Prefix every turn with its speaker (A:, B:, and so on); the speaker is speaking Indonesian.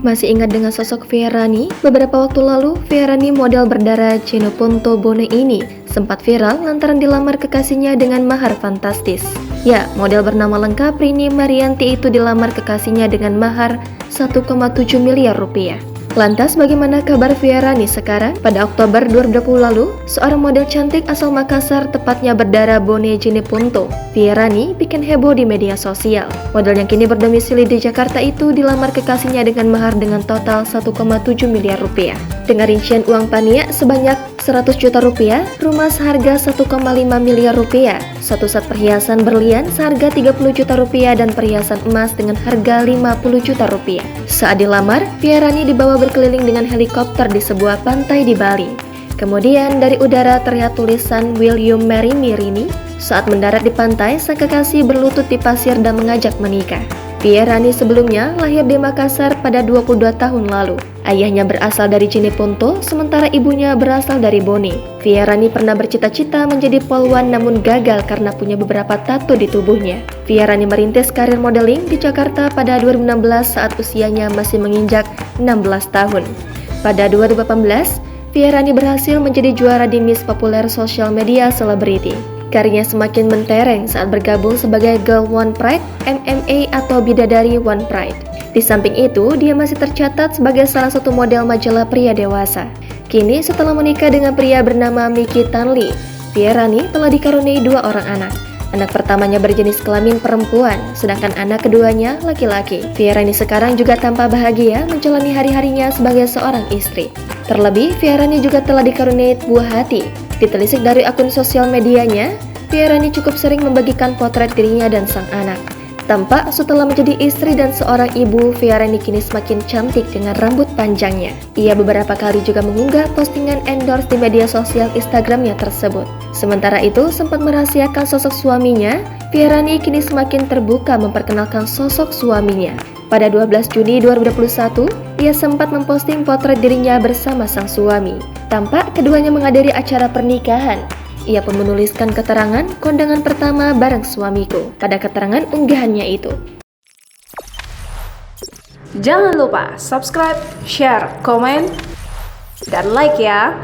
A: Masih ingat dengan sosok Fearani? Beberapa waktu lalu, Fearani model berdarah Jeneponto Bone ini sempat viral lantaran dilamar kekasihnya dengan mahar fantastis. Ya, model bernama lengkap Rini Marianti itu dilamar kekasihnya dengan mahar 1,7 miliar rupiah. Lantas bagaimana kabar Fearani sekarang? Pada Oktober 2020 lalu, seorang model cantik asal Makassar, tepatnya berdarah Bone Jeneponto, Fearani bikin heboh di media sosial. Model yang kini berdomisili di Jakarta itu dilamar kekasihnya dengan mahar dengan total 1,7 miliar rupiah. Dengan rincian uang paniak sebanyak 100 juta rupiah, rumah seharga 1,5 miliar rupiah, satu set perhiasan berlian seharga 30 juta rupiah dan perhiasan emas dengan harga 50 juta rupiah. Saat dilamar, Fearani dibawa berkeliling dengan helikopter di sebuah pantai di Bali. Kemudian dari udara terlihat tulisan "Will you marry me, Rini?" Saat mendarat di pantai, sang kekasih berlutut di pasir dan mengajak menikah. Fearani sebelumnya lahir di Makassar pada 22 tahun lalu. Ayahnya berasal dari Jeneponto, sementara ibunya berasal dari Bone. Fearani pernah bercita-cita menjadi polwan namun gagal karena punya beberapa tato di tubuhnya. Fearani merintis karir modeling di Jakarta pada 2016 saat usianya masih menginjak 16 tahun. Pada 2018, Fearani berhasil menjadi juara di Miss Populer Social Media Celebrity. Karirnya semakin mentereng saat bergabung sebagai Girl One Pride, MMA atau Bidadari One Pride. Di samping itu, dia masih tercatat sebagai salah satu model majalah pria dewasa. Kini, setelah menikah dengan pria bernama Mickey Tanli, Fearani telah dikaruniai 2 orang anak. Anak pertamanya berjenis kelamin perempuan, sedangkan anak keduanya laki-laki. Fearani sekarang juga tampak bahagia menjalani hari-harinya sebagai seorang istri. Terlebih, Fearani juga telah dikaruniai buah hati. Ditelisik dari akun sosial medianya, Fearani cukup sering membagikan potret dirinya dan sang anak. Tampak setelah menjadi istri dan seorang ibu, Fearani kini semakin cantik dengan rambut panjangnya. Ia beberapa kali juga mengunggah postingan endorse di media sosial Instagramnya tersebut. Sementara itu, sempat merahasiakan sosok suaminya, Fearani kini semakin terbuka memperkenalkan sosok suaminya. Pada 12 Juni 2021, ia sempat memposting potret dirinya bersama sang suami. Tampak keduanya menghadiri acara pernikahan. Ia pun menuliskan keterangan kondangan pertama bareng suamiku pada keterangan unggahannya itu.
B: Jangan lupa subscribe, share, komen, dan like ya!